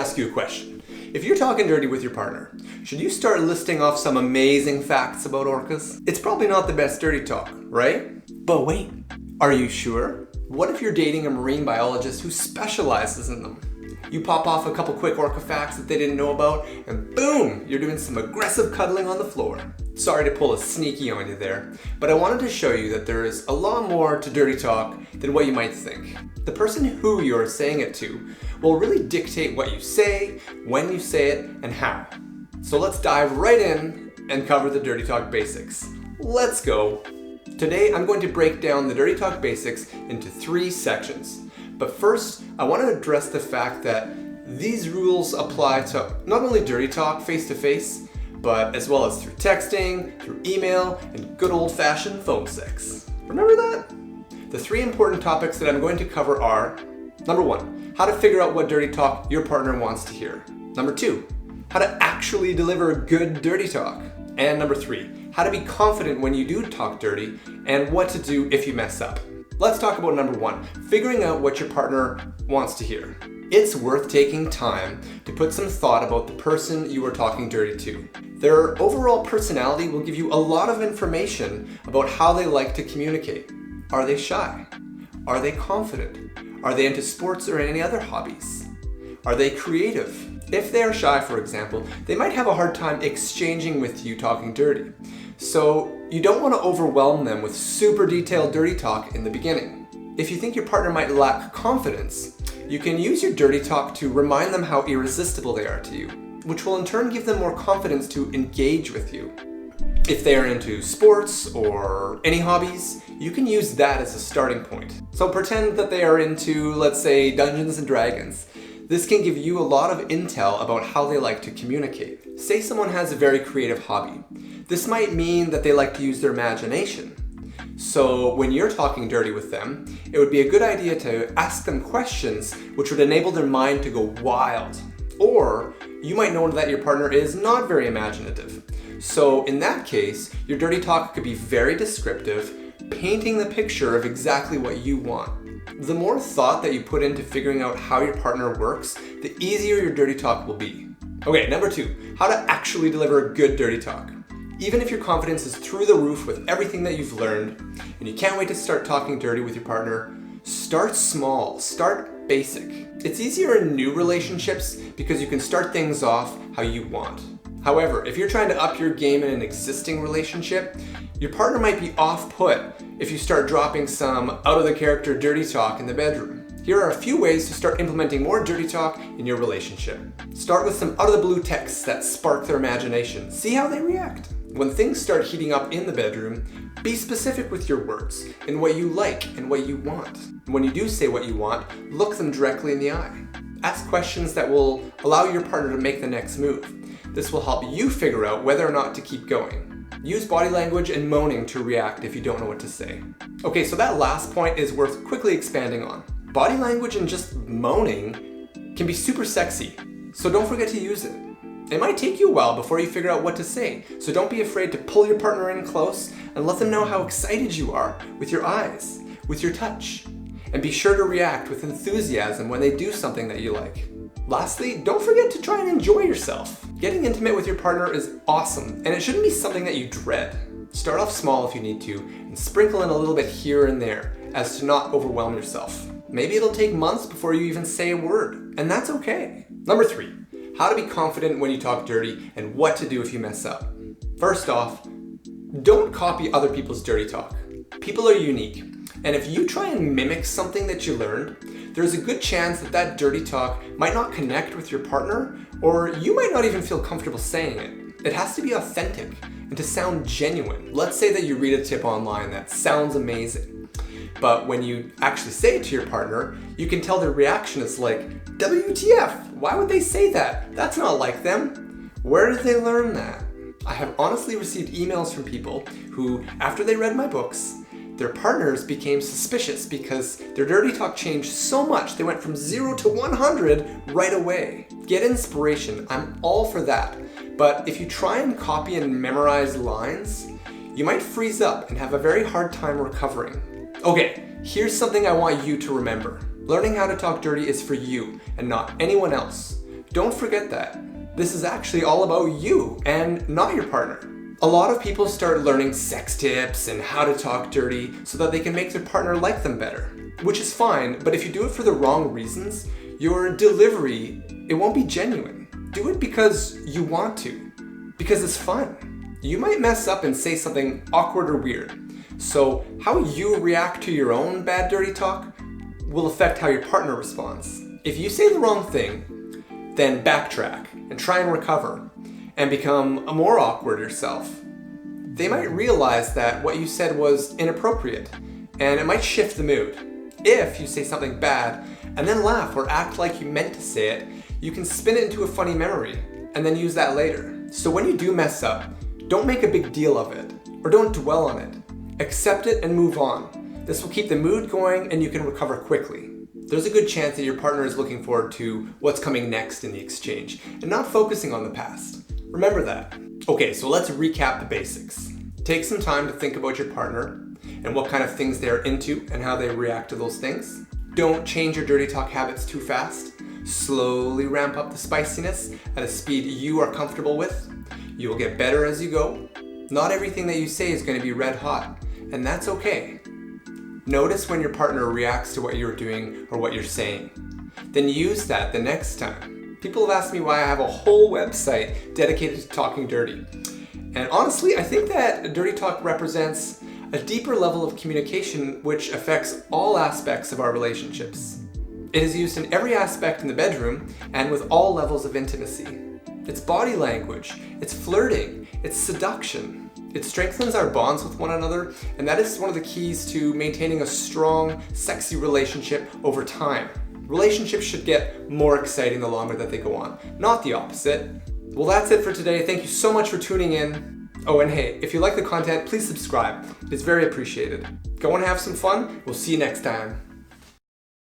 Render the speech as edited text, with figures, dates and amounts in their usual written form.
ask you a question. If you're talking dirty with your partner, should you start listing off some amazing facts about orcas? It's probably not the best dirty talk, right? But wait, are you sure? What if you're dating a marine biologist who specializes in them? You pop off a couple quick orca facts that they didn't know about, and boom, you're doing some aggressive cuddling on the floor. Sorry to pull a sneaky on you there, but I wanted to show you that there is a lot more to dirty talk than what you might think. The person who you're saying it to will really dictate what you say, when you say it, and how. So let's dive right in and cover the dirty talk basics. Let's go. Today I'm going to break down the dirty talk basics into 3 sections. But first, I want to address the fact that these rules apply to not only dirty talk face-to-face, but as well as through texting, through email, and good old-fashioned phone sex. Remember that? The 3 important topics that I'm going to cover are: number 1, how to figure out what dirty talk your partner wants to hear. Number 2, how to actually deliver good dirty talk. And number 3, how to be confident when you do talk dirty and what to do if you mess up. Let's talk about number 1, figuring out what your partner wants to hear. It's worth taking time to put some thought about the person you are talking dirty to. Their overall personality will give you a lot of information about how they like to communicate. Are they shy? Are they confident? Are they into sports or any other hobbies? Are they creative? If they are shy, for example, they might have a hard time exchanging with you talking dirty. So you don't want to overwhelm them with super detailed dirty talk in the beginning. If you think your partner might lack confidence, you can use your dirty talk to remind them how irresistible they are to you, which will in turn give them more confidence to engage with you. If they are into sports or any hobbies, you can use that as a starting point. So pretend that they are into, let's say, Dungeons and Dragons. This can give you a lot of intel about how they like to communicate. Say someone has a very creative hobby. This might mean that they like to use their imagination. So when you're talking dirty with them, it would be a good idea to ask them questions which would enable their mind to go wild. Or you might know that your partner is not very imaginative. So in that case, your dirty talk could be very descriptive, painting the picture of exactly what you want. The more thought that you put into figuring out how your partner works, the easier your dirty talk will be. Okay, number 2, how to actually deliver good dirty talk. Even if your confidence is through the roof with everything that you've learned, and you can't wait to start talking dirty with your partner, start small, start basic. It's easier in new relationships because you can start things off how you want. However, if you're trying to up your game in an existing relationship, your partner might be off-put if you start dropping some out-of-the-character dirty talk in the bedroom. Here are a few ways to start implementing more dirty talk in your relationship. Start with some out-of-the-blue texts that spark their imagination. See how they react. When things start heating up in the bedroom, be specific with your words and what you like and what you want. When you do say what you want, look them directly in the eye. Ask questions that will allow your partner to make the next move. This will help you figure out whether or not to keep going. Use body language and moaning to react if you don't know what to say. Okay, so that last point is worth quickly expanding on. Body language and just moaning can be super sexy, so don't forget to use it. It might take you a while before you figure out what to say, so don't be afraid to pull your partner in close and let them know how excited you are with your eyes, with your touch. And be sure to react with enthusiasm when they do something that you like. Lastly, don't forget to try and enjoy yourself. Getting intimate with your partner is awesome, and it shouldn't be something that you dread. Start off small if you need to, and sprinkle in a little bit here and there, as to not overwhelm yourself. Maybe it'll take months before you even say a word, and that's okay. Number 3, how to be confident when you talk dirty and what to do if you mess up. First off, don't copy other people's dirty talk. People are unique, and if you try and mimic something that you learned, there's a good chance that that dirty talk might not connect with your partner, or you might not even feel comfortable saying it. It has to be authentic and to sound genuine. Let's say that you read a tip online that sounds amazing, but when you actually say it to your partner, you can tell their reaction is like, WTF, why would they say that? That's not like them. Where did they learn that? I have honestly received emails from people who, after they read my books, their partners became suspicious because their dirty talk changed so much they went from 0 to 100 right away. Get inspiration, I'm all for that. But if you try and copy and memorize lines, you might freeze up and have a very hard time recovering. Okay, here's something I want you to remember. Learning how to talk dirty is for you and not anyone else. Don't forget that. This is actually all about you and not your partner. A lot of people start learning sex tips and how to talk dirty so that they can make their partner like them better, which is fine, but if you do it for the wrong reasons, your delivery, it won't be genuine. Do it because you want to, because it's fun. You might mess up and say something awkward or weird. So how you react to your own bad dirty talk will affect how your partner responds. If you say the wrong thing, then backtrack and try and recover and become more awkward yourself. They might realize that what you said was inappropriate and it might shift the mood. If you say something bad and then laugh or act like you meant to say it, you can spin it into a funny memory and then use that later. So when you do mess up, don't make a big deal of it or don't dwell on it. Accept it and move on. This will keep the mood going and you can recover quickly. There's a good chance that your partner is looking forward to what's coming next in the exchange and not focusing on the past. Remember that. Okay, so let's recap the basics. Take some time to think about your partner and what kind of things they're into and how they react to those things. Don't change your dirty talk habits too fast. Slowly ramp up the spiciness at a speed you are comfortable with. You will get better as you go. Not everything that you say is going to be red hot, and that's okay. Notice when your partner reacts to what you're doing or what you're saying. Then use that the next time. People have asked me why I have a whole website dedicated to talking dirty. And honestly, I think that dirty talk represents a deeper level of communication which affects all aspects of our relationships. It is used in every aspect in the bedroom and with all levels of intimacy. It's body language, it's flirting, it's seduction. It strengthens our bonds with one another, and that is one of the keys to maintaining a strong, sexy relationship over time. Relationships should get more exciting the longer that they go on, not the opposite. Well, that's it for today. Thank you so much for tuning in. Oh, and hey, if you like the content, please subscribe. It's very appreciated. Go and have some fun. We'll see you next time.